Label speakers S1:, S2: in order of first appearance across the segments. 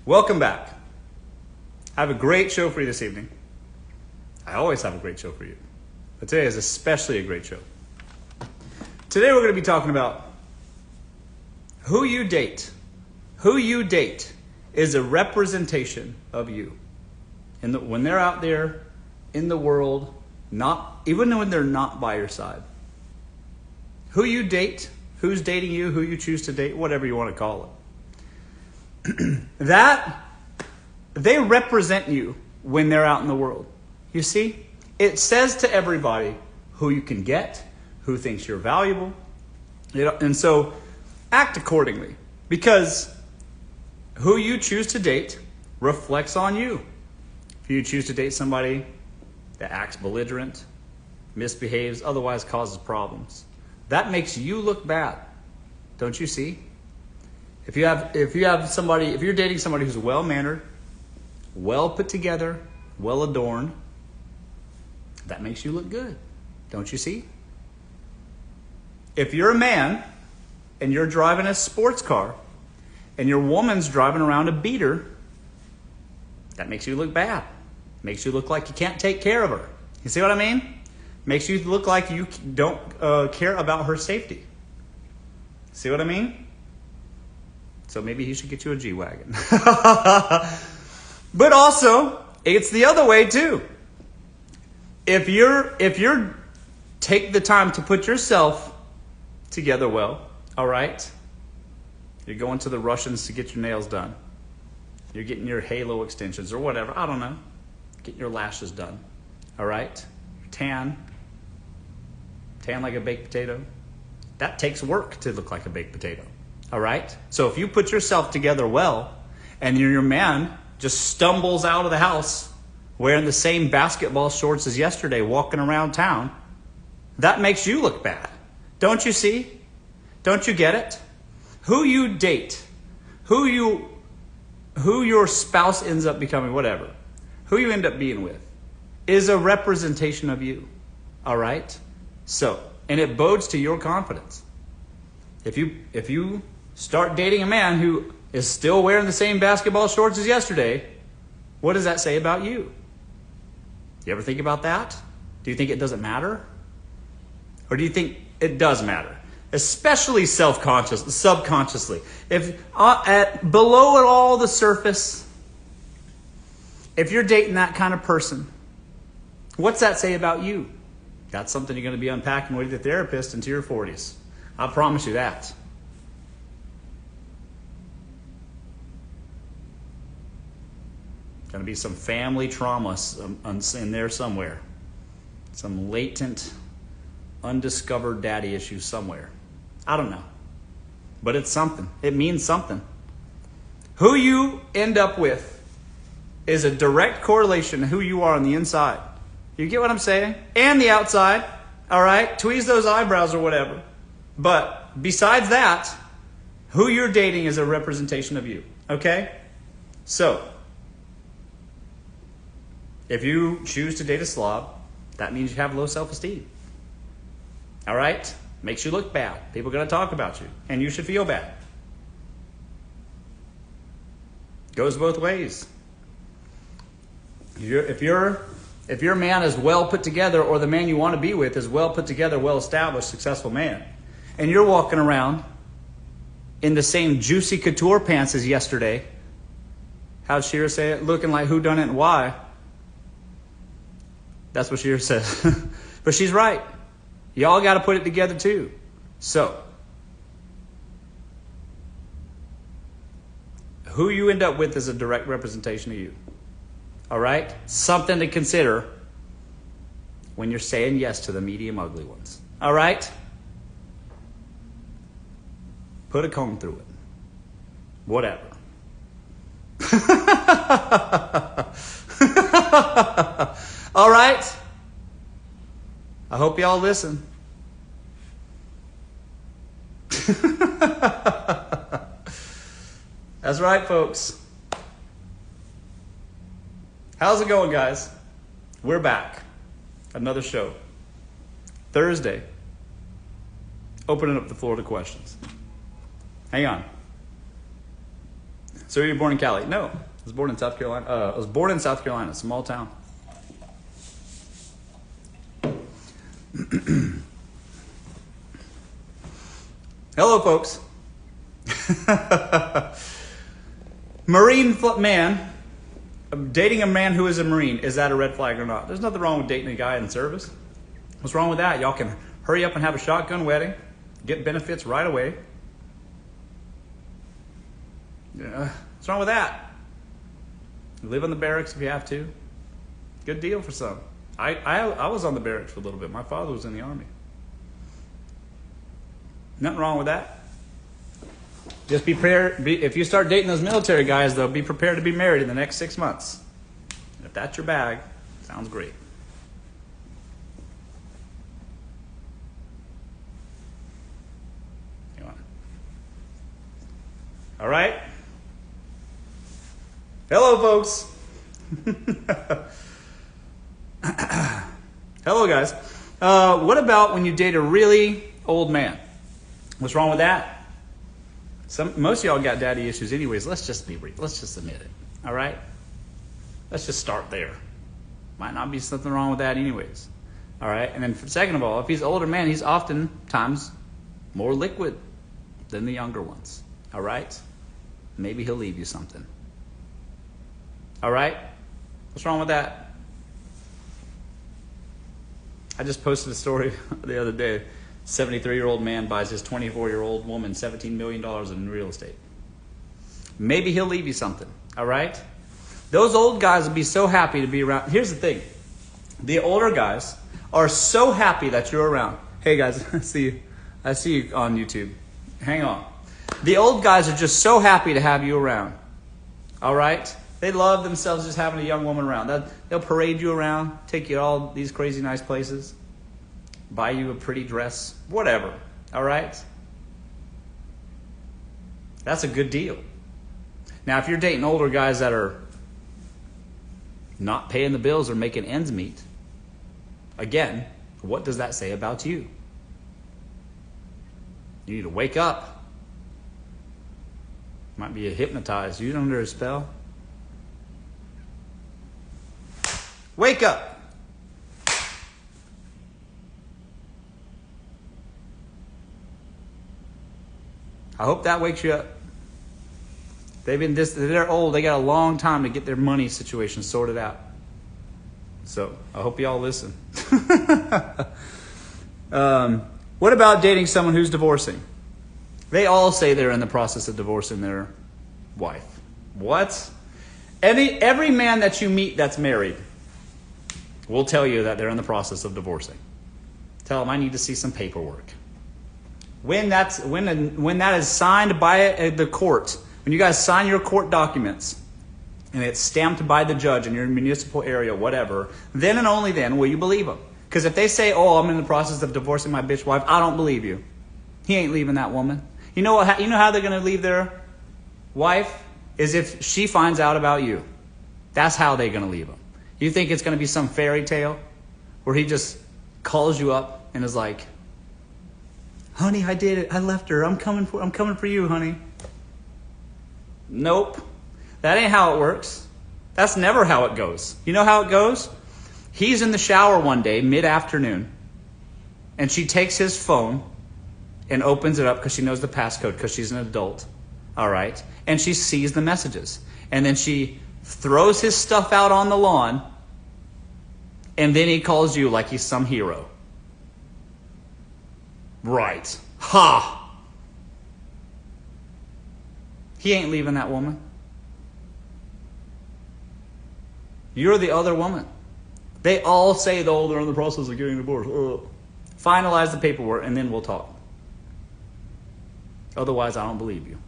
S1: Welcome back. I have a great show for you this evening. I always have a great show for you, but today is especially a great show. Today we're going to be talking about who you date. Who you date is a representation of you. When they're out there in the world, even when they're not by your side. Who you date, who's dating you, who you choose to date, whatever you want to call it. That they represent you when they're out in the world. You see, it says to everybody who you can get, who thinks you're valuable, and so act accordingly, because who you choose to date reflects on you. If you choose to date somebody that acts belligerent, misbehaves, otherwise causes problems, that makes you look bad. Don't you see? If you're dating somebody who's well-mannered, well put together, well adorned, that makes you look good. Don't you see? If you're a man and you're driving a sports car and your woman's driving around a beater, that makes you look bad. Makes you look like you can't take care of her. You see what I mean? Makes you look like you don't care about her safety. See what I mean? So maybe he should get you a G-Wagon. But also, it's the other way too. If you're take the time to put yourself together well, all right? You're going to the Russians to get your nails done. You're getting your halo extensions or whatever. I don't know. Getting your lashes done. All right? Tan like a baked potato. That takes work to look like a baked potato. All right? So if you put yourself together well and your man just stumbles out of the house wearing the same basketball shorts as yesterday, walking around town, that makes you look bad. Don't you see? Don't you get it? Who you date, who your spouse ends up becoming, whatever, who you end up being with, is a representation of you. All right? So, and it bodes to your confidence. If you start dating a man who is still wearing the same basketball shorts as yesterday, what does that say about you? You ever think about that? Do you think it doesn't matter? Or do you think it does matter? Especially subconsciously. If below it all the surface, if you're dating that kind of person, what's that say about you? That's something you're going to be unpacking with your therapist into your 40s. I promise you that. Going to be some family trauma in there somewhere. Some latent, undiscovered daddy issues somewhere. I don't know. But it's something. It means something. Who you end up with is a direct correlation to who you are on the inside. You get what I'm saying? And the outside. All right? Tweeze those eyebrows or whatever. But besides that, who you're dating is a representation of you. Okay? So, if you choose to date a slob, that means you have low self-esteem. All right? Makes you look bad. People are going to talk about you. And you should feel bad. Goes both ways. If your man is well put together, or the man you want to be with is well put together, well established, successful man, and you're walking around in the same juicy couture pants as yesterday, how'd Shira say it? Looking like who done it and why. That's what Shira says. But she's right. Y'all got to put it together too. So, who you end up with is a direct representation of you. All right? Something to consider when you're saying yes to the medium ugly ones. All right? Put a comb through it. Whatever. All right? I hope y'all listen. That's right, folks. How's it going, guys? We're back. Another show. Thursday. Opening up the floor to questions. Hang on. So you were born in Cali? No, I was born in South Carolina. I was born in South Carolina, small town. Hello, folks. Man, dating a man who is a Marine, is that a red flag or not? There's nothing wrong with dating a guy in service. What's wrong with that? Y'all can hurry up and have a shotgun wedding, get benefits right away. What's wrong with that? Live in the barracks if you have to. Good deal for some. I was on the barracks for a little bit. My father was in the Army. Nothing wrong with that. Just be prepared. If you start dating those military guys, though, be prepared to be married in the next 6 months. If that's your bag, sounds great. All right? Hello, folks. Hello, guys. What about when you date a really old man? What's wrong with that? Most of y'all got daddy issues anyways. Let's just admit it. All right? Let's just start there. Might not be something wrong with that anyways. All right? And then second of all, if he's an older man, he's oftentimes more liquid than the younger ones. All right? Maybe he'll leave you something. All right? What's wrong with that? I just posted a story the other day. 73-year-old man buys his 24-year-old woman $17 million in real estate. Maybe he'll leave you something. All right? Those old guys will be so happy to be around. Here's the thing. The older guys are so happy that you're around. Hey, guys, I see you on YouTube. Hang on. The old guys are just so happy to have you around. All right? They love themselves just having a young woman around. They'll parade you around, take you to all these crazy nice places, buy you a pretty dress, whatever. All right? That's a good deal. Now, if you're dating older guys that are not paying the bills or making ends meet, again, what does that say about you? You need to wake up. Might be hypnotized. You under a spell. Wake up. I hope that wakes you up. They're old. They got a long time to get their money situation sorted out. So I hope y'all listen. What about dating someone who's divorcing? They all say they're in the process of divorcing their wife. What? Every man that you meet that's married will tell you that they're in the process of divorcing. Tell them, I need to see some paperwork. When that is signed by the court, when you guys sign your court documents, and it's stamped by the judge in your municipal area, whatever, then and only then will you believe them. Because if they say, oh, I'm in the process of divorcing my bitch wife, I don't believe you. He ain't leaving that woman. You know how they're going to leave their wife? Is if she finds out about you. That's how they're going to leave him. You think it's going to be some fairy tale where he just calls you up and is like, honey, I did it. I left her. I'm coming for you, honey. Nope. That ain't how it works. That's never how it goes. You know how it goes? He's in the shower one day, mid-afternoon, and she takes his phone and opens it up because she knows the passcode because she's an adult. All right? And she sees the messages. And then she throws his stuff out on the lawn, and then he calls you like he's some hero. Right. Ha! He ain't leaving that woman. You're the other woman. They all say, though, they're in the process of getting divorced. Finalize the paperwork, and then we'll talk. Otherwise, I don't believe you.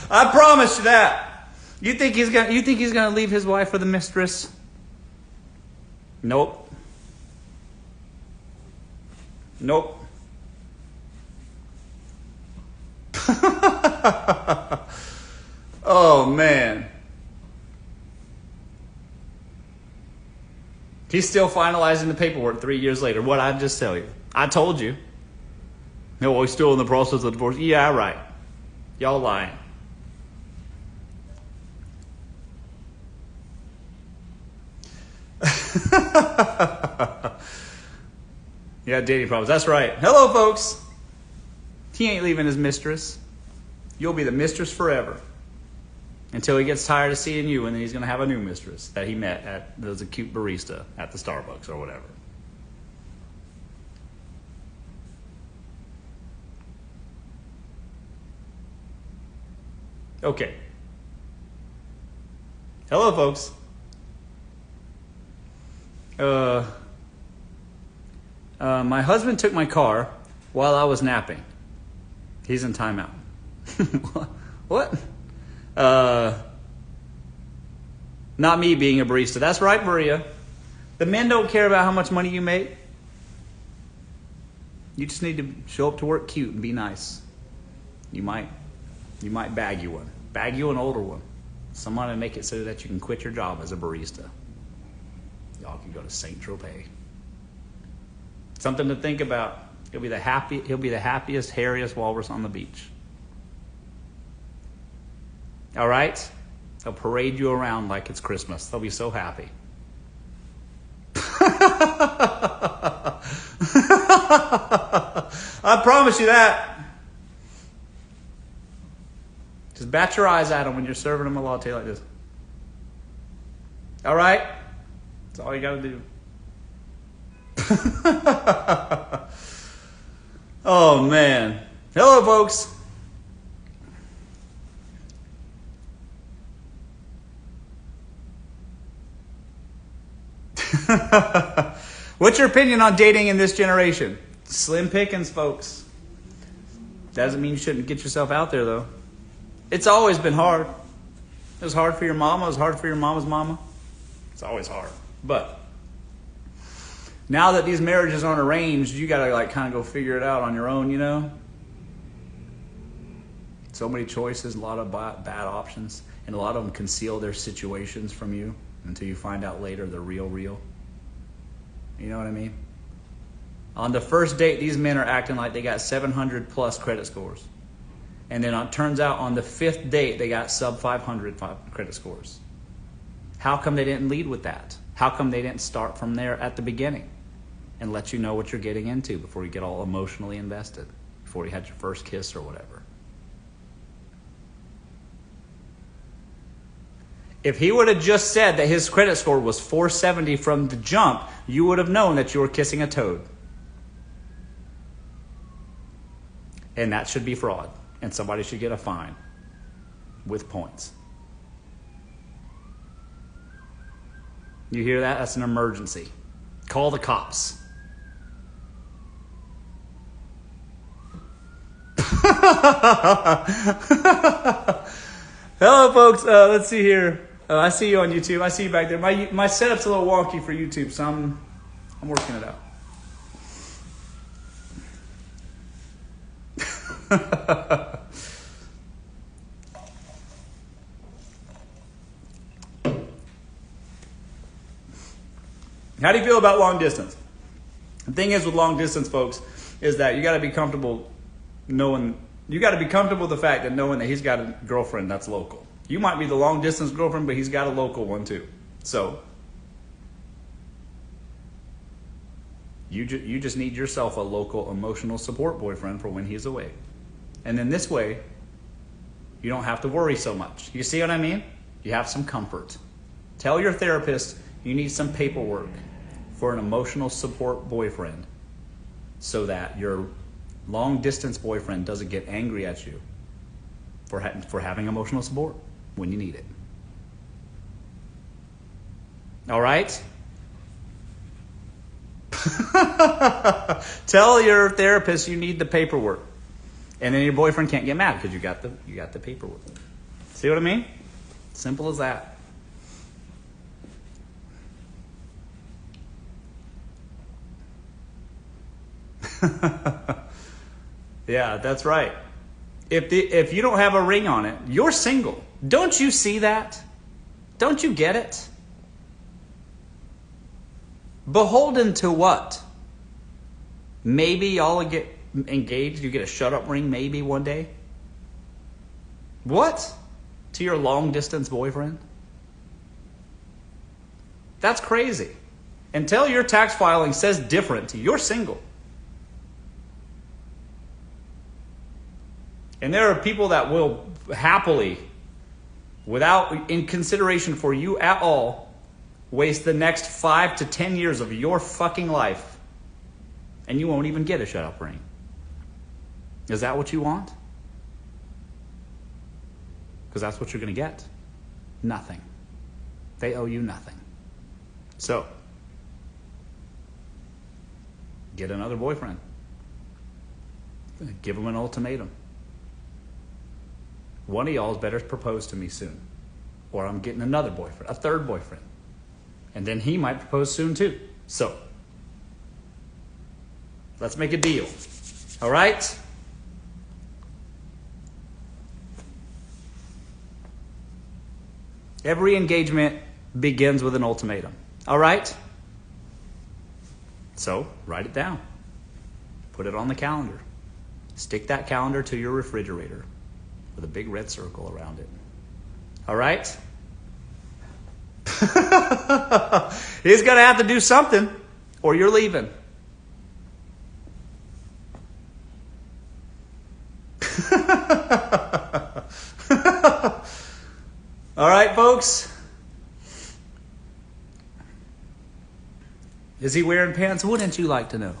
S1: I promise you that. You think he's gonna leave his wife for the mistress? Nope. Nope. Oh man. He's still finalizing the paperwork 3 years later. What'd I just tell you? I told you. No, we're still in the process of divorce. Yeah, right. Y'all lying. Yeah, dating problems. That's right. Hello, folks. He ain't leaving his mistress. You'll be the mistress forever. Until he gets tired of seeing you, and then he's going to have a new mistress that he met at, that was a cute barista at the Starbucks or whatever. Okay. Hello, folks. My husband took my car while I was napping. He's in timeout. What? Not me being a barista. That's right, Maria. The men don't care about how much money you make. You just need to show up to work cute and be nice. You might bag you one. Bag you an older one. Someone to make it so that you can quit your job as a barista. Y'all can go to Saint Tropez. Something to think about. He'll be the happiest, hairiest walrus on the beach. All right? They'll parade you around like it's Christmas. They'll be so happy. I promise you that. Just bat your eyes at them when you're serving them a latte like this. All right? That's all you got to do. Oh, man. Hello, folks. What's your opinion on dating in this generation? Slim pickings, folks. Doesn't mean you shouldn't get yourself out there, though. It's always been hard. It was hard for your mama. It was hard for your mama's mama. It's always hard. But now that these marriages aren't arranged, you got to kind of go figure it out on your own, you know? So many choices, a lot of bad options, and a lot of them conceal their situations from you until you find out later they're real. You know what I mean? On the first date, these men are acting like they got 700 plus credit scores. And then it turns out on the fifth date, they got sub 500 credit scores. How come they didn't lead with that? How come they didn't start from there at the beginning and let you know what you're getting into before you get all emotionally invested, before you had your first kiss or whatever? If he would have just said that his credit score was 470 from the jump, you would have known that you were kissing a toad. And that should be fraud. And somebody should get a fine with points. You hear that? That's an emergency. Call the cops. Hello, folks. Let's see here. I see you on YouTube. I see you back there. My setup's a little wonky for YouTube, so I'm working it out. How do you feel about long distance? The thing is with long distance, folks, is that you got to be comfortable with the fact that knowing that he's got a girlfriend that's local. You might be the long distance girlfriend, but he's got a local one too. So you just need yourself a local emotional support boyfriend for when he's away. And then this way, you don't have to worry so much. You see what I mean? You have some comfort. Tell your therapist you need some paperwork for an emotional support boyfriend so that your long distance boyfriend doesn't get angry at you for having emotional support when you need it. All right? Tell your therapist you need the paperwork. And then your boyfriend can't get mad because you got the paperwork. See what I mean? Simple as that. Yeah, that's right. If you don't have a ring on it, you're single. Don't you see that? Don't you get it? Beholden to what? Maybe y'all get engaged, you get a shut-up ring maybe one day. What? To your long-distance boyfriend? That's crazy. Until your tax filing says different, you're single. And there are people that will happily, without in consideration for you at all, waste the next 5 to 10 years of your fucking life, and you won't even get a shut-up ring. Is that what you want? Because that's what you're going to get. Nothing. They owe you nothing. So, get another boyfriend. Give him an ultimatum. One of y'all's better propose to me soon. Or I'm getting another boyfriend, a third boyfriend. And then he might propose soon too. So, let's make a deal. All right? Every engagement begins with an ultimatum. All right? So, write it down. Put it on the calendar. Stick that calendar to your refrigerator with a big red circle around it. All right? He's going to have to do something, or you're leaving. All right, folks? Is he wearing pants? Wouldn't you like to know?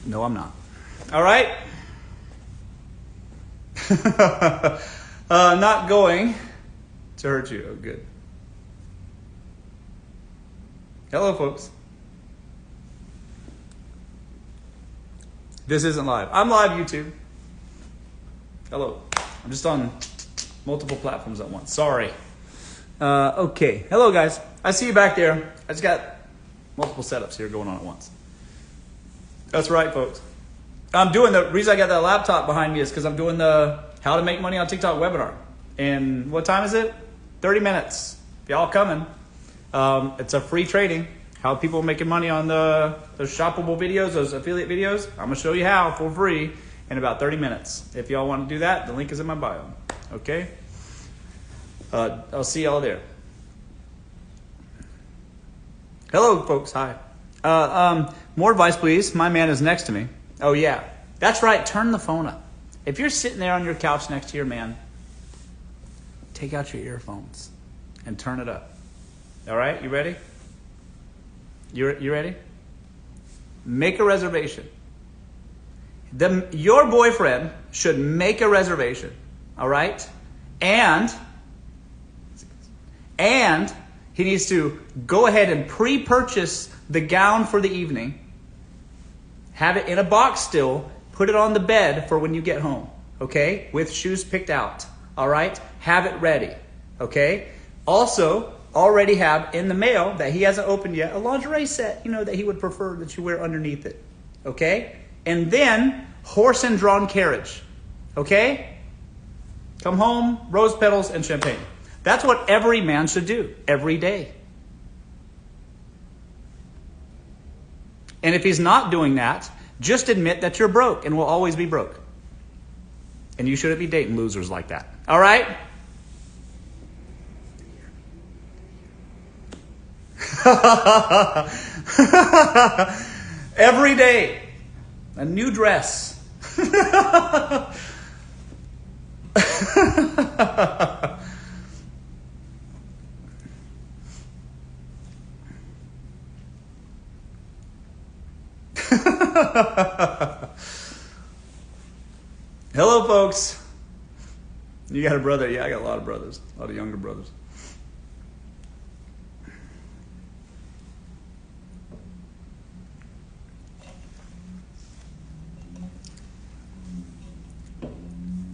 S1: No, I'm not. All right? Not going to hurt you. Oh, good. Hello, folks. This isn't live. I'm live, YouTube. Hello. I'm just on multiple platforms at once. Sorry. Okay. Hello, guys. I see you back there. I just got multiple setups here going on at once. That's right, folks. The reason I got that laptop behind me is because I'm doing the How to Make Money on TikTok webinar. And what time is it? 30 minutes. If y'all coming, it's a free training. How people are making money on those shoppable videos, those affiliate videos. I'm going to show you how for free in about 30 minutes. If y'all want to do that, the link is in my bio. Okay? I'll see y'all there. Hello, folks. Hi. More advice, please. My man is next to me. Oh, yeah. That's right. Turn the phone up. If you're sitting there on your couch next to your man, take out your earphones and turn it up. All right? You ready? You ready? Make a reservation. Your boyfriend should make a reservation. All right? And he needs to go ahead and pre-purchase the gown for the evening. Have it in a box still. Put it on the bed for when you get home. Okay? With shoes picked out. All right? Have it ready. Okay? Also, already have in the mail that he hasn't opened yet a lingerie set, that he would prefer that you wear underneath it. Okay? And then horse and drawn carriage. Okay? Come home, rose petals, and champagne. That's what every man should do every day. And if he's not doing that, just admit that you're broke and will always be broke. And you shouldn't be dating losers like that. All right? Every day, a new dress. Hello, folks. You got a brother? Yeah, I got a lot of brothers. A lot of younger brothers.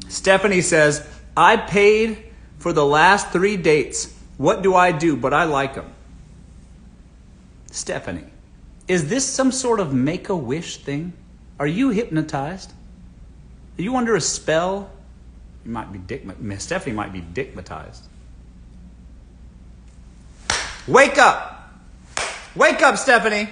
S1: Stephanie says, I paid for the last 3 dates. What do I do? But I like them. Stephanie, is this some sort of make-a-wish thing? Are you hypnotized? Are you under a spell? You might be Stephanie might be dickmatized. Wake up! Wake up, Stephanie!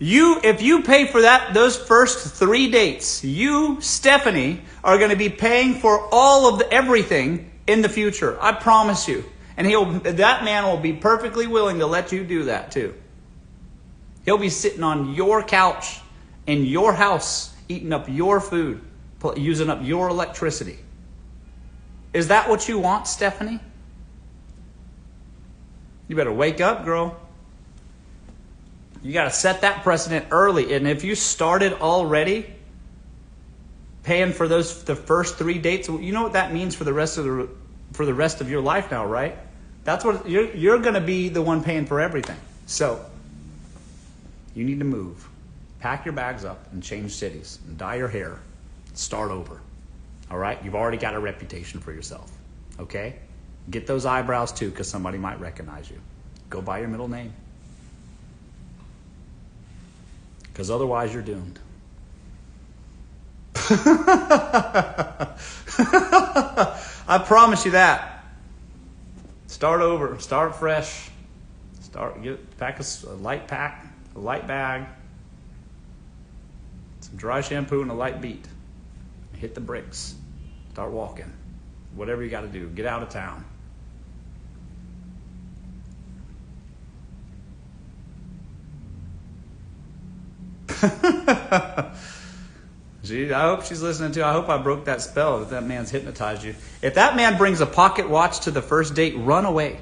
S1: If you pay for those first 3 dates, you, Stephanie, are going to be paying for all of everything in the future. I promise you. And that man will be perfectly willing to let you do that too. He'll be sitting on your couch in your house, eating up your food, using up your electricity. Is that what you want, Stephanie? You better wake up, girl. You got to set that precedent early. And if you started already paying for the first 3 dates, you know what that means for the rest of your life now, right? That's what you're going to be the one paying for everything. So you need to move. Pack your bags up and change cities and dye your hair. Start over. All right? You've already got a reputation for yourself. Okay? Get those eyebrows too, because somebody might recognize you. Go by your middle name. Because otherwise you're doomed. I promise you that. Start over. Start fresh. Pack a light bag, some dry shampoo and a light beat. Hit the bricks. Start walking. Whatever you got to do. Get out of town. I hope she's listening too. I hope I broke that spell if that man's hypnotized you. If that man brings a pocket watch to the first date, run away.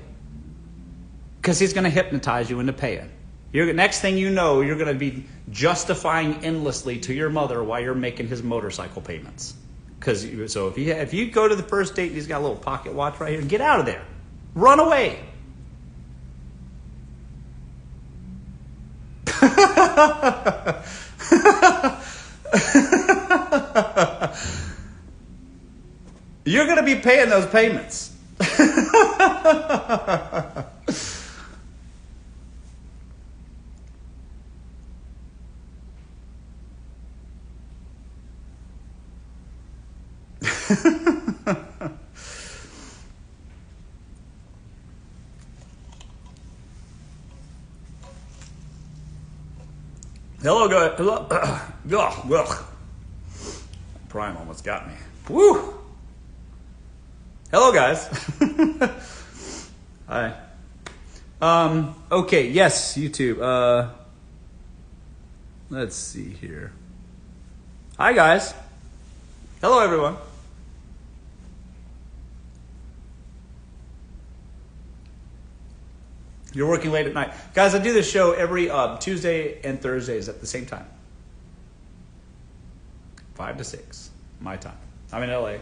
S1: Because he's going to hypnotize you into paying. Next thing you know, you're going to be justifying endlessly to your mother why you're making his motorcycle payments. So if you go to the first date and he's got a little pocket watch right here, get out of there. Run away. You're going to be paying those payments. Hello, guys. Hello. Prime almost got me. Woo! Hello, guys. Hi. Okay. Yes, YouTube. Let's see here. Hi, guys. Hello, everyone. You're working late at night. Guys, I do this show every Tuesday and Thursdays at the same time. 5 to 6, my time. I'm in LA.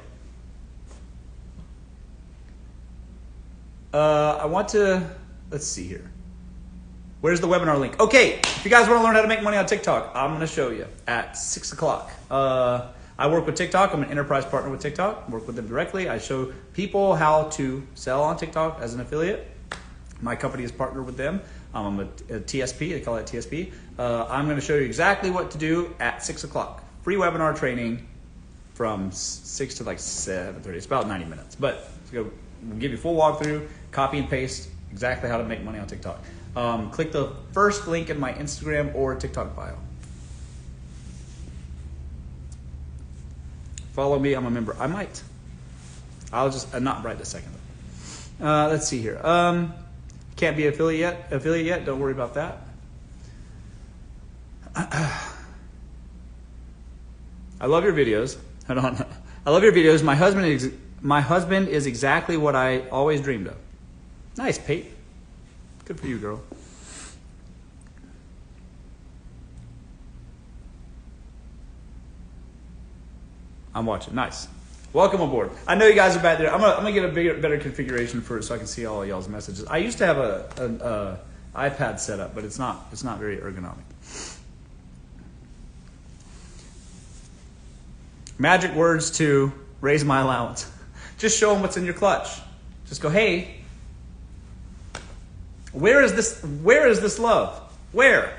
S1: I want to, let's see here. Where's the webinar link? Okay, if you guys want to learn how to make money on TikTok, I'm going to show you at 6 o'clock. I work with TikTok. I'm an enterprise partner with TikTok. I work with them directly. I show people how to sell on TikTok as an affiliate. My company is partnered with them. I'm a TSP. They call it TSP. I'm going to show you exactly what to do at 6 o'clock. Free webinar training from 6 to like 7:30. It's about 90 minutes. But we'll give you a full walkthrough, copy and paste exactly how to make money on TikTok. Click the first link in my Instagram or TikTok bio. Follow me. I'm a member. I might. I'll just not right this second. Let's see here. Can't be affiliate yet. Don't worry about that. I love your videos. Hold on. I love your videos. My husband is exactly what I always dreamed of. Nice, Pete. Good for you, girl. I'm watching. Nice. Welcome aboard. I know you guys are back there. I'm gonna get a better configuration for it so I can see all of y'all's messages. I used to have an iPad set up, but it's not very ergonomic. Magic words to raise my allowance. Just show them what's in your clutch. Just go, hey, where is this love? Where?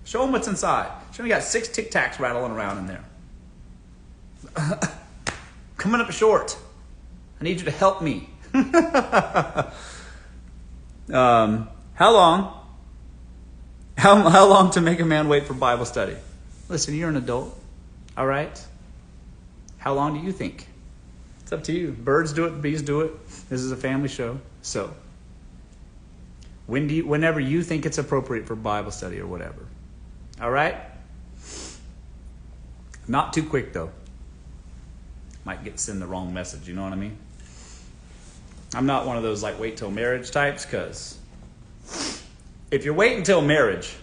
S1: Show them what's inside. Show them you got 6 Tic Tacs rattling around in there. Coming up short. I need you to help me. How long? How long to make a man wait for Bible study? Listen, you're an adult, all right? How long do you think? It's up to you. Birds do it, bees do it. This is a family show. So, whenever you think it's appropriate for Bible study or whatever. All right? Not too quick, though. Might send the wrong message, you know what I mean? I'm not one of those like wait till marriage types, because if you're waiting until marriage,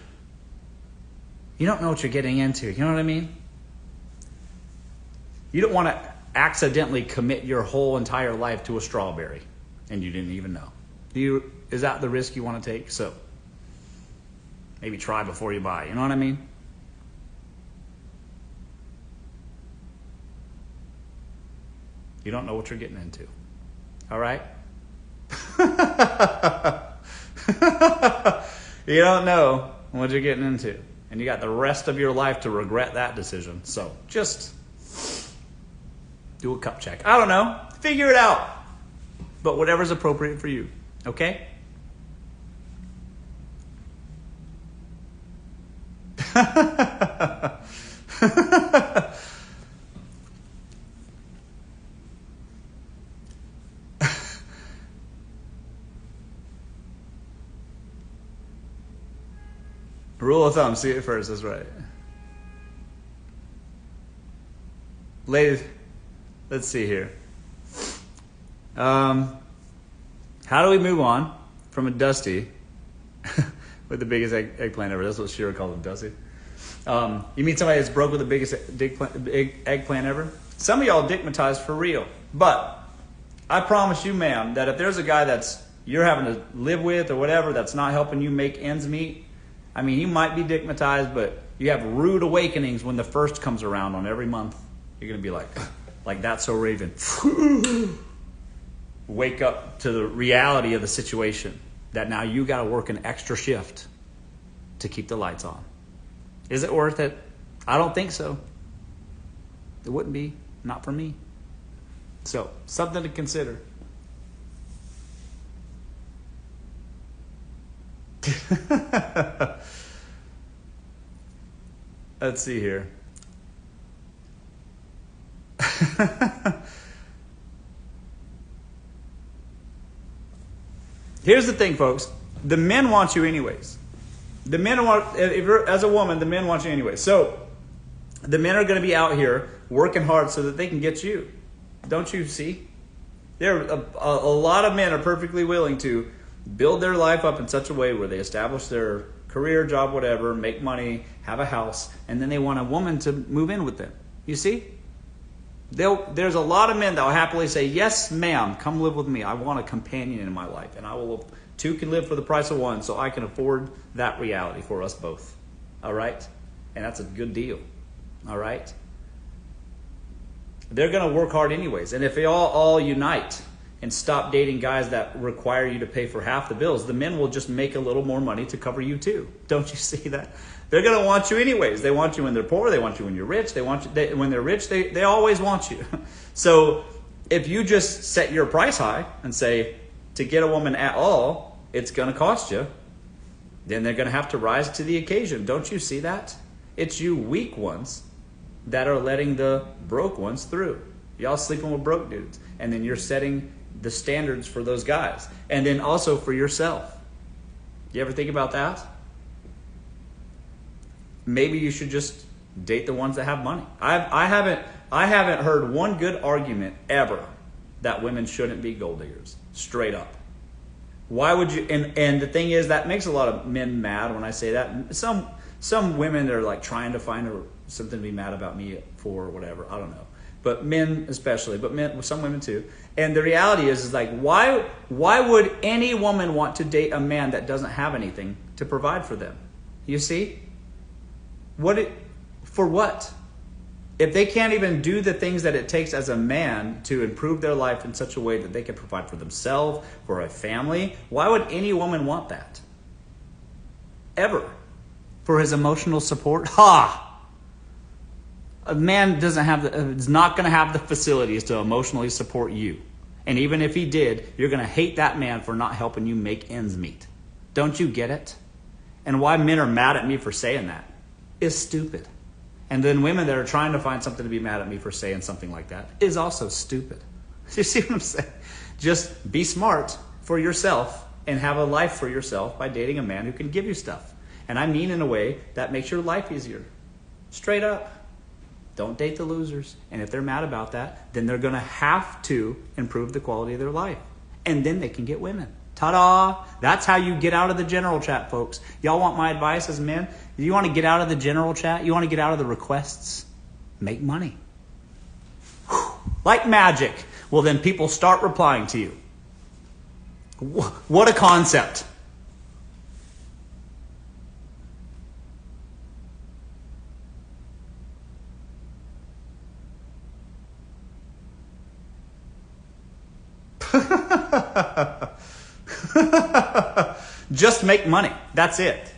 S1: you don't know what you're getting into. You know what I mean? You don't want to accidentally commit your whole entire life to a strawberry and you didn't even know. Is that the risk you want to take? So maybe try before you buy. You know what I mean? You don't know what you're getting into. All right? You don't know what you're getting into. And you got the rest of your life to regret that decision. So just do a cup check. I don't know. Figure it out. But whatever's appropriate for you. Okay? Rule of thumb, see it first, that's right. Ladies, let's see here. How do we move on from a Dusty with the biggest eggplant ever? That's what Shira called him, Dusty. You mean somebody that's broke with the biggest eggplant ever? Some of y'all dickmatized for real. But I promise you, ma'am, that if there's a guy that's you're having to live with or whatever that's not helping you make ends meet, I mean, you might be dickmatized, but you have rude awakenings when the first comes around on every month. You're going to be like That's So Raven. Wake up to the reality of the situation that now you got to work an extra shift to keep the lights on. Is it worth it? I don't think so. It wouldn't be. Not for me. So, something to consider. Let's see here. Here's the thing, folks. The men want you anyways. The men want, if you're, as a woman, the men want you anyways. So, the men are going to be out here working hard so that they can get you. Don't you see? There are a lot of men are perfectly willing to build their life up in such a way where they establish their career, job, whatever, make money, have a house, and then they want a woman to move in with them. You see? There's a lot of men that will happily say, yes, ma'am, come live with me. I want a companion in my life. And two can live for the price of one, so I can afford that reality for us both. All right? And that's a good deal. All right? They're going to work hard anyways. And if they all unite and stop dating guys that require you to pay for half the bills, the men will just make a little more money to cover you too. Don't you see that? They're going to want you anyways. They want you when they're poor. They want you when you're rich. They want you when they're rich. They always want you. So if you just set your price high and say, to get a woman at all, it's going to cost you, then they're going to have to rise to the occasion. Don't you see that? It's you weak ones that are letting the broke ones through. Y'all sleeping with broke dudes. And then you're setting the standards for those guys. And then also for yourself. You ever think about that? Maybe you should just date the ones that have money. I haven't heard one good argument ever that women shouldn't be gold diggers. Straight up. Why would you? And the thing is, that makes a lot of men mad when I say that. Some women are like trying to find something to be mad about me for, or whatever. I don't know. But men especially, but men, some women too. And the reality is like, why would any woman want to date a man that doesn't have anything to provide for them? You see? For what? If they can't even do the things that it takes as a man to improve their life in such a way that they can provide for themselves, for a family, why would any woman want that? Ever. For his emotional support? Ha! A man is not going to have the facilities to emotionally support you. And even if he did, you're going to hate that man for not helping you make ends meet. Don't you get it? and why men are mad at me for saying that is stupid. And then women that are trying to find something to be mad at me for saying something like that is also stupid. You see what I'm saying? Just be smart for yourself and have a life for yourself by dating a man who can give you stuff. And I mean in a way that makes your life easier. Straight up. Don't date the losers. And if they're mad about that, then they're going to have to improve the quality of their life. And then they can get women. Ta-da! That's how you get out of the general chat, folks. Y'all want my advice as men? You want to get out of the general chat? You want to get out of the requests? Make money. Whew. Like magic. Well, then people start replying to you. What a concept. Just make money. That's it.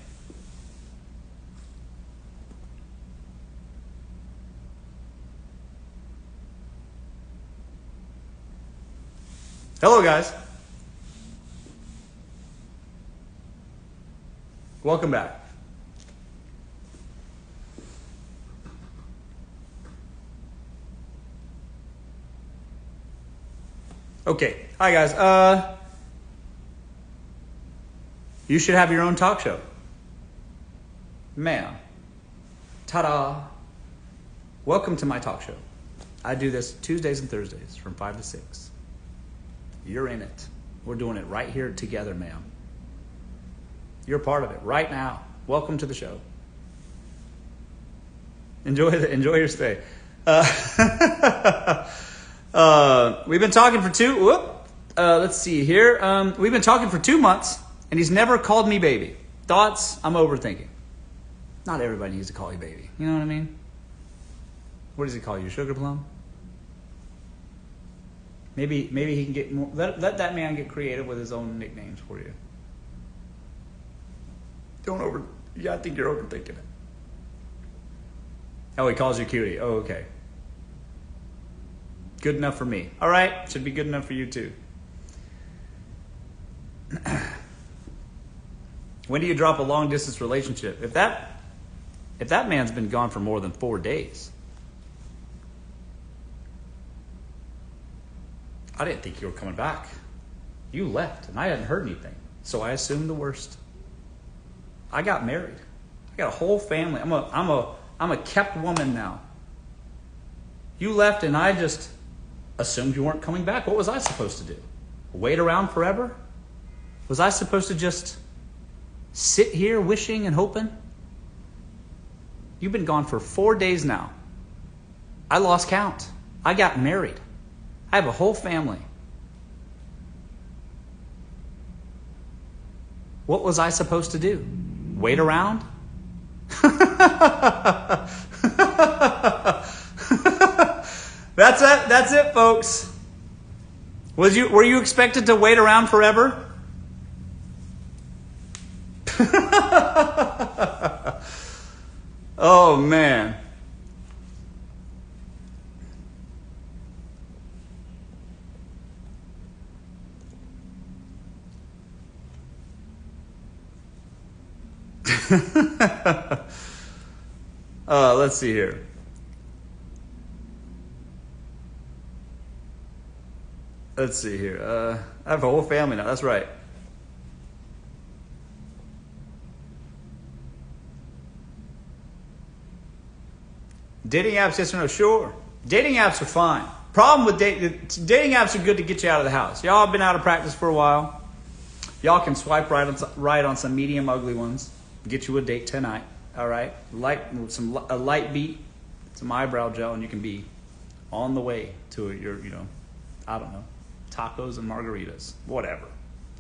S1: Hello, guys. Welcome back. Okay. Hi, guys. You should have your own talk show. Man. Ta-da. Welcome to my talk show. I do this Tuesdays and Thursdays from 5 to 6. You're in it. We're doing it right here together, ma'am. You're part of it right now. Welcome to the show. Enjoy your stay. We've been talking for let's see here. We've been talking for 2 months, and he's never called me baby. Thoughts? I'm overthinking. Not everybody needs to call you baby. You know what I mean? What does he call you? Sugar plum? Maybe he can get more. Let that man get creative with his own nicknames for you. I think you're overthinking it. Oh, he calls you cutie. Oh, okay. Good enough for me. All right, should be good enough for you too. When do you drop a long distance relationship? If that man's been gone for more than 4 days, I didn't think you were coming back. You left, and I hadn't heard anything, so I assumed the worst. I got married. I got a whole family. I'm a kept woman now. You left, and I just assumed you weren't coming back. What was I supposed to do? Wait around forever? Was I supposed to just sit here wishing and hoping? You've been gone for 4 days now. I lost count. I got married. I have a whole family. What was I supposed to do? Wait around? That's it, folks. Were you expected to wait around forever? Oh man. Let's see here. I have a whole family now. That's right. Dating apps, yes or no? Sure. Dating apps are fine. Problem with dating apps are good to get you out of the house. Y'all have been out of practice for a while. Y'all can swipe right on some medium ugly ones. Get you a date tonight. All right, a light beat, some eyebrow gel, and you can be on the way to your, I don't know, tacos and margaritas, whatever.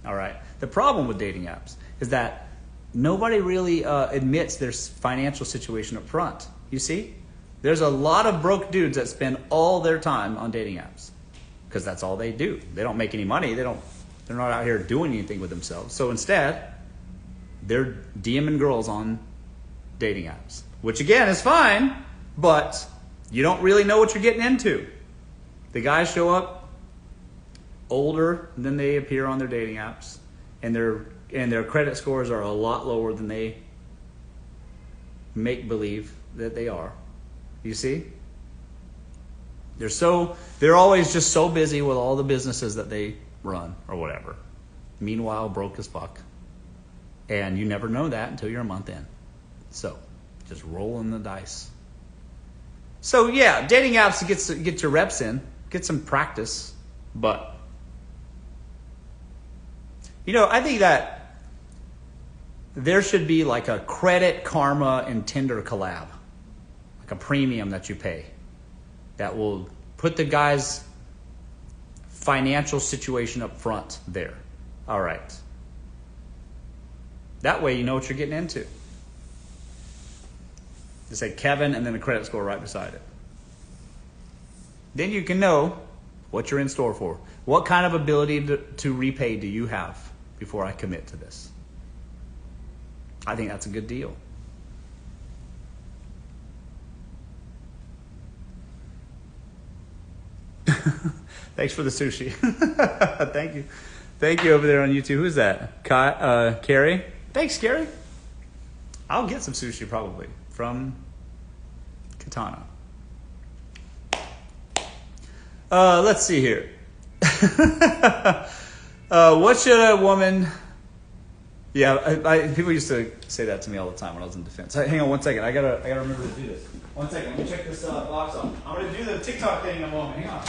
S1: All right. The problem with dating apps is that nobody really admits their financial situation up front. You see, there's a lot of broke dudes that spend all their time on dating apps because that's all they do. They don't make any money. They're not out here doing anything with themselves. So instead, they're DMing girls on dating apps, which again is fine, but you don't really know what you're getting into. The guys show up older than they appear on their dating apps, and they're and their credit scores are a lot lower than they make believe that they are. You see? They're always just so busy with all the businesses that they run or whatever. Meanwhile, broke as fuck. And you never know that until you're a month in. So, just rolling the dice. So yeah, dating apps to get your reps in, get some practice. But, I think that there should be like a Credit Karma and Tinder collab. Like a premium that you pay. That will put the guy's financial situation up front there. All right. That way you know what you're getting into. Just say Kevin and then a credit score right beside it. Then you can know what you're in store for. What kind of ability to repay do you have before I commit to this? I think that's a good deal. Thanks for the sushi. Thank you. Thank you over there on YouTube. Who's that? Carrie? Thanks, Carrie. I'll get some sushi probably from Katana. Let's see here. What should a woman... Yeah, people used to say that to me all the time when I was in defense. Hang on one second. I gotta remember to do this. One second. Let me check this box off. I'm gonna do the TikTok thing in a moment. Hang on.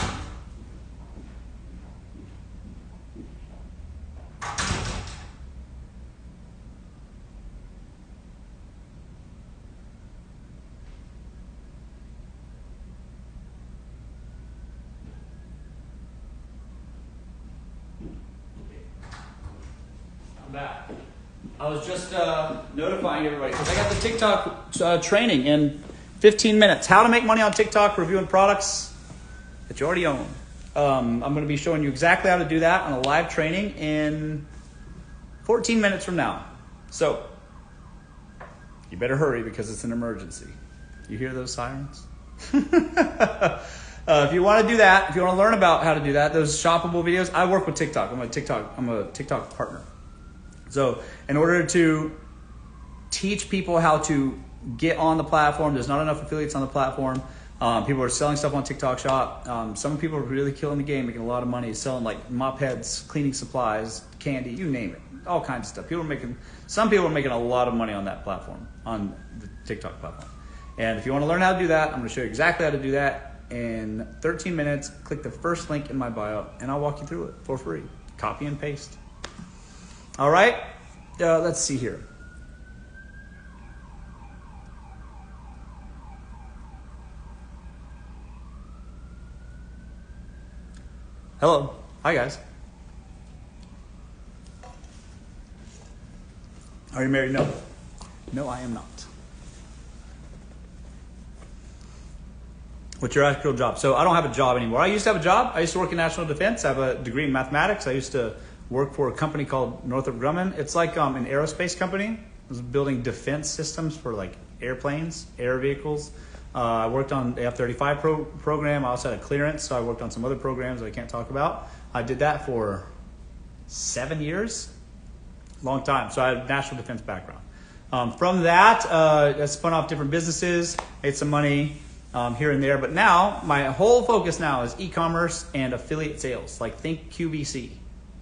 S1: I'm back. I was just notifying everybody because I got the TikTok training in 15 minutes. How to make money on TikTok reviewing products that you already own. I'm going to be showing you exactly how to do that on a live training in 14 minutes from now. So you better hurry because it's an emergency. You hear those sirens? If you want to do that, if you want to learn about how to do that, those shoppable videos, I work with TikTok. I'm a TikTok partner. So in order to teach people how to get on the platform, there's not enough affiliates on the platform. People are selling stuff on TikTok Shop. Some people are really killing the game, making a lot of money, selling like mop heads, cleaning supplies, candy, you name it, all kinds of stuff. Some people are making a lot of money on that platform, on the TikTok platform. And if you want to learn how to do that, I'm going to show you exactly how to do that in 13 minutes. Click the first link in my bio, and I'll walk you through it for free. Copy and paste. All right, let's see here. Hello. Hi, guys. Are you married? No. No, I am not. What's your actual job? So I don't have a job anymore. I used to have a job. I used to work in national defense. I have a degree in mathematics. I used to work for a company called Northrop Grumman. It's like an aerospace company. I was building defense systems for like airplanes, air vehicles. I worked on the F-35 program. I also had a clearance, so I worked on some other programs that I can't talk about. I did that for 7 years. Long time. So I have a national defense background. From that, I spun off different businesses, made some money here and there. But now, my whole focus now is e-commerce and affiliate sales. Like think QVC.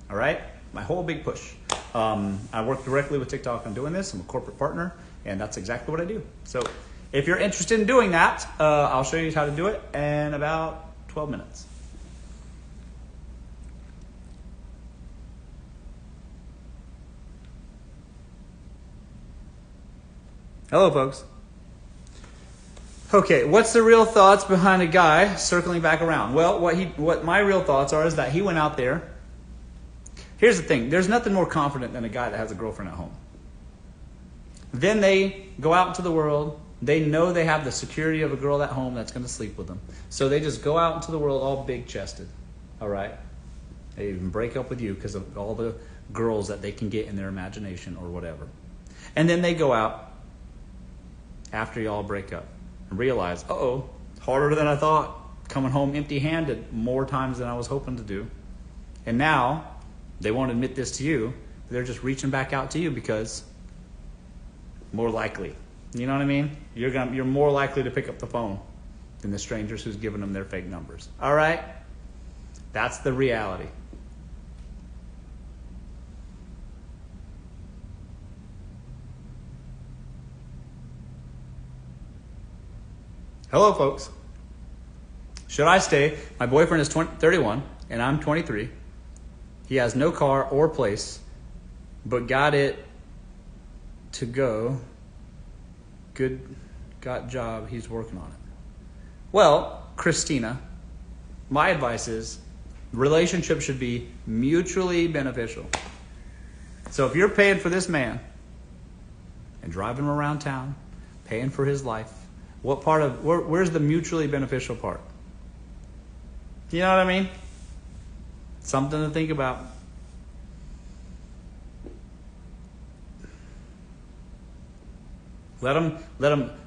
S1: All right? My whole big push. I work directly with TikTok on doing this. I'm a corporate partner, and that's exactly what I do. So if you're interested in doing that, I'll show you how to do it in about 12 minutes. Hello, folks. Okay, what's the real thoughts behind a guy circling back around? Well, what my real thoughts are is that he went out there. Here's the thing. There's nothing more confident than a guy that has a girlfriend at home. Then they go out into the world. They know they have the security of a girl at home that's going to sleep with them. So they just go out into the world all big-chested. All right? They even break up with you because of all the girls that they can get in their imagination or whatever. And then they go out after you all break up and realize, uh-oh, harder than I thought. Coming home empty-handed more times than I was hoping to do. And now they won't admit this to you. They're just reaching back out to you because more likely. You know what I mean? You're more likely to pick up the phone than the strangers who's giving them their fake numbers. All right? That's the reality. Hello, folks. Should I stay? My boyfriend is 31, and I'm 23. He has no car or place, but got it to go. Got job. He's working on it. Well, Christina, my advice is relationships should be mutually beneficial. So if you're paying for this man and driving him around town, paying for his life, where's the mutually beneficial part? You know what I mean? Something to think about. Let him,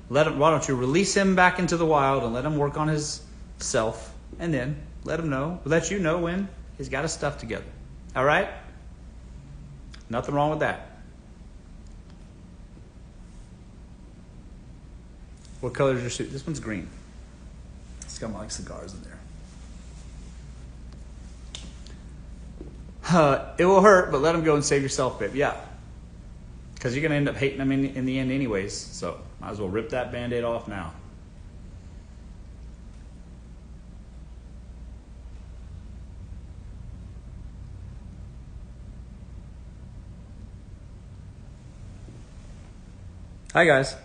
S1: why don't you release him back into the wild and let him work on his self, and then let you know when he's got his stuff together. All right? Nothing wrong with that. What color is your suit? This one's green. It's got like cigars in there. It will hurt, but let him go and save yourself, babe. Yeah. Because you're going to end up hating him in the end anyways. So might as well rip that Band-Aid off now. Hi, guys.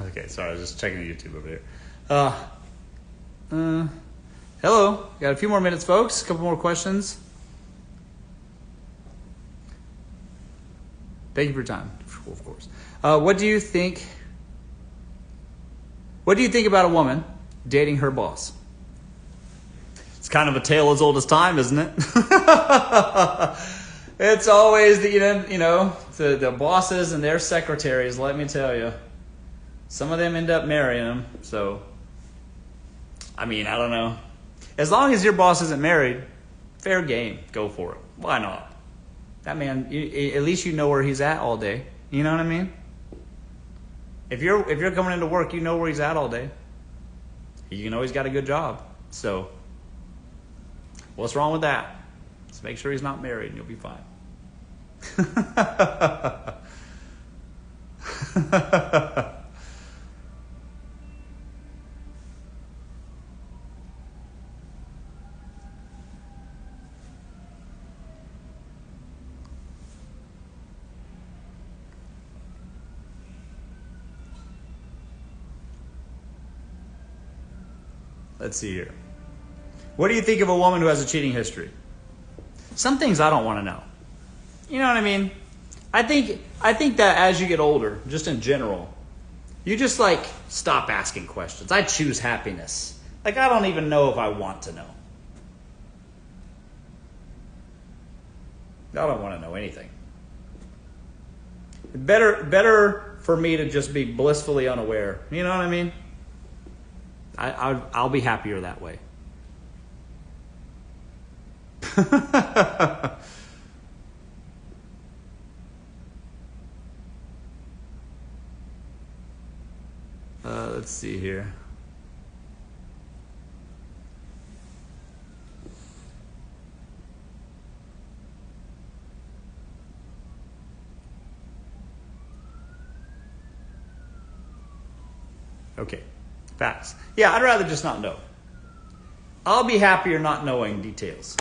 S1: Okay, sorry, I was just checking YouTube over here. Hello. Got a few more minutes, folks. A couple more questions. Thank you for your time, of course. What do you think about a woman dating her boss? It's kind of a tale as old as time, isn't it? It's always the bosses and their secretaries, let me tell you. Some of them end up marrying them, so, I mean, I don't know. As long as your boss isn't married, fair game, go for it. Why not? That man, at least you know where he's at all day. You know what I mean? If you're coming into work, you know where he's at all day. You know he's got a good job. So, what's wrong with that? Just make sure he's not married and you'll be fine. Let's see here. What do you think of a woman who has a cheating history? Some things I don't want to know. You know what I mean? I think that as you get older, just in general, you just stop asking questions. I choose happiness. I don't even know if I want to know. I don't want to know anything. Better for me to just be blissfully unaware. You know what I mean? I'll be happier that way. Let's see here. Okay. Facts. Yeah, I'd rather just not know. I'll be happier not knowing details.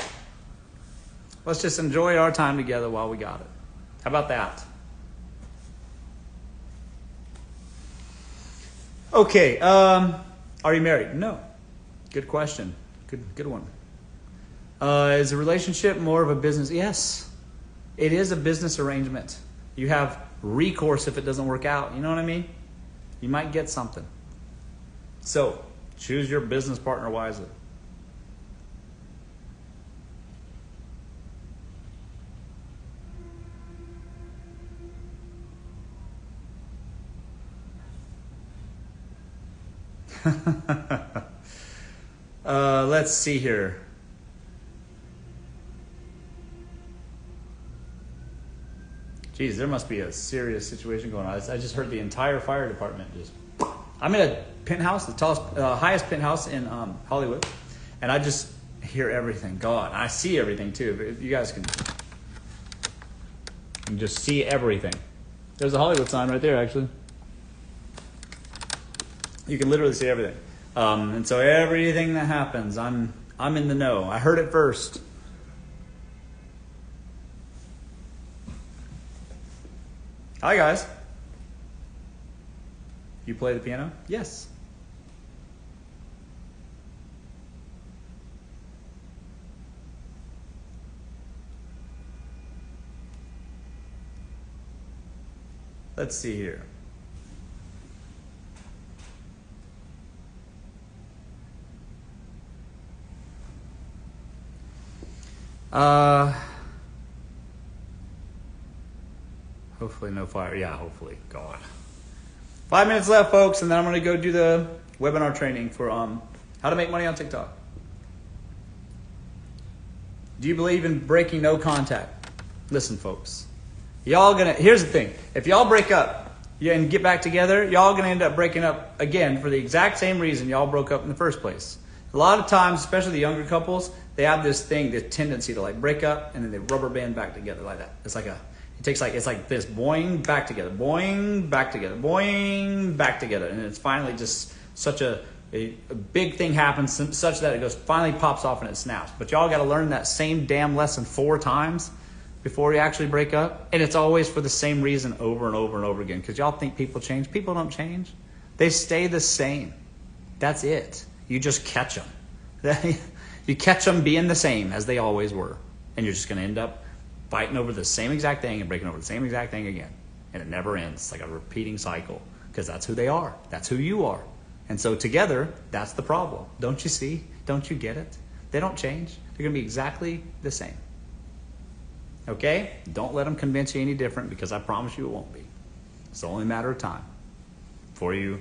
S1: Let's just enjoy our time together while we got it. How about that? Okay. Are you married? No. Good question. Good one. Is a relationship more of a business? Yes. It is a business arrangement. You have recourse if it doesn't work out. You know what I mean? You might get something. So, choose your business partner wisely. Let's see here. Geez, there must be a serious situation going on. I just heard the entire fire department just... I'm in a penthouse, the tallest, highest penthouse in Hollywood, and I just hear everything go on. I see everything too. You guys can just see everything. There's a Hollywood sign right there, actually. You can literally see everything. And so everything that happens, I'm in the know. I heard it first. Hi, guys. You play the piano? Yes. Let's see here. Hopefully no fire. Yeah, hopefully. God. 5 minutes left, folks, and then I'm going to go do the webinar training for how to make money on TikTok. Do you believe in breaking no contact? Listen, folks. Here's the thing. If y'all break up and get back together, y'all going to end up breaking up again for the exact same reason y'all broke up in the first place. A lot of times, especially the younger couples, they have this tendency to like break up and then they rubber band back together like that. It's like this, boing, back together, boing, back together, boing, back together. And it's finally just such a big thing happens such that it finally pops off and it snaps. But y'all got to learn that same damn lesson 4 times before you actually break up. And it's always for the same reason over and over and over again. Because y'all think people change. People don't change. They stay the same. That's it. You just catch them. You catch them being the same as they always were. And you're just going to end up fighting over the same exact thing and breaking over the same exact thing again. And it never ends. It's like a repeating cycle. Because that's who they are. That's who you are. And so together, that's the problem. Don't you see? Don't you get it? They don't change. They're going to be exactly the same. Okay? Don't let them convince you any different, because I promise you it won't be. It's only a matter of time. For you,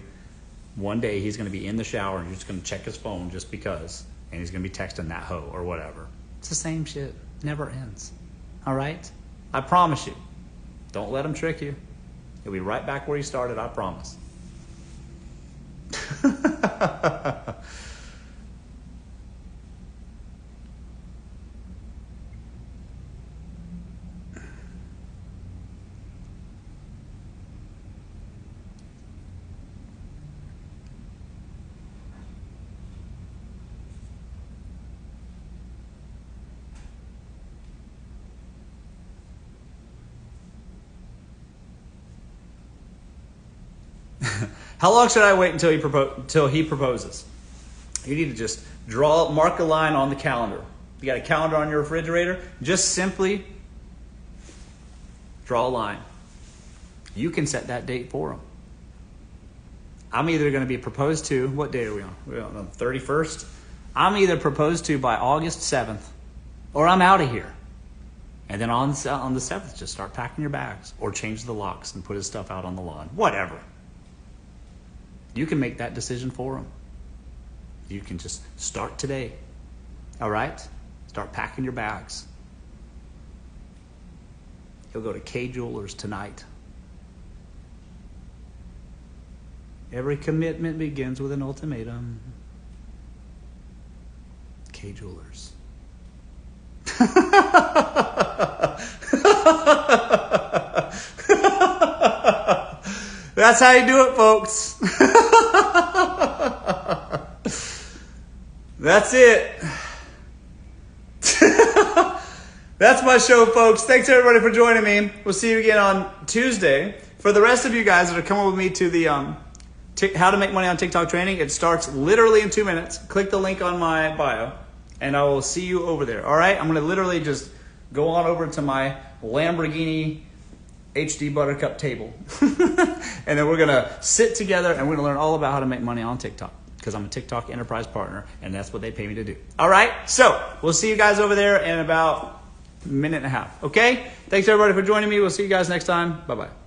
S1: one day he's going to be in the shower and you're just going to check his phone just because. And he's going to be texting that hoe or whatever. It's the same shit. Never ends. All right? I promise you. Don't let him trick you. He'll be right back where he started, I promise. How long should I wait until he proposes? You need to just mark a line on the calendar. You got a calendar on your refrigerator? Just simply draw a line. You can set that date for him. I'm either going to be proposed to, what day are we on? We're on the 31st. I'm either proposed to by August 7th, or I'm out of here. And then on the 7th, just start packing your bags, or change the locks and put his stuff out on the lawn. Whatever. You can make that decision for him. You can just start today. All right? Start packing your bags. He'll go to Kay Jewelers tonight. Every commitment begins with an ultimatum. Kay Jewelers. That's how you do it, folks. That's it. That's my show, folks. Thanks, everybody, for joining me. We'll see you again on Tuesday. For the rest of you guys that are coming with me to the How to Make Money on TikTok training, it starts literally in 2 minutes. Click the link on my bio, and I will see you over there. All right? I'm going to literally just go on over to my Lamborghini HD Buttercup table. And then we're going to sit together and we're going to learn all about how to make money on TikTok, because I'm a TikTok enterprise partner and that's what they pay me to do. All right? So we'll see you guys over there in about a minute and a half. Okay? Thanks, everybody, for joining me. We'll see you guys next time. Bye-bye.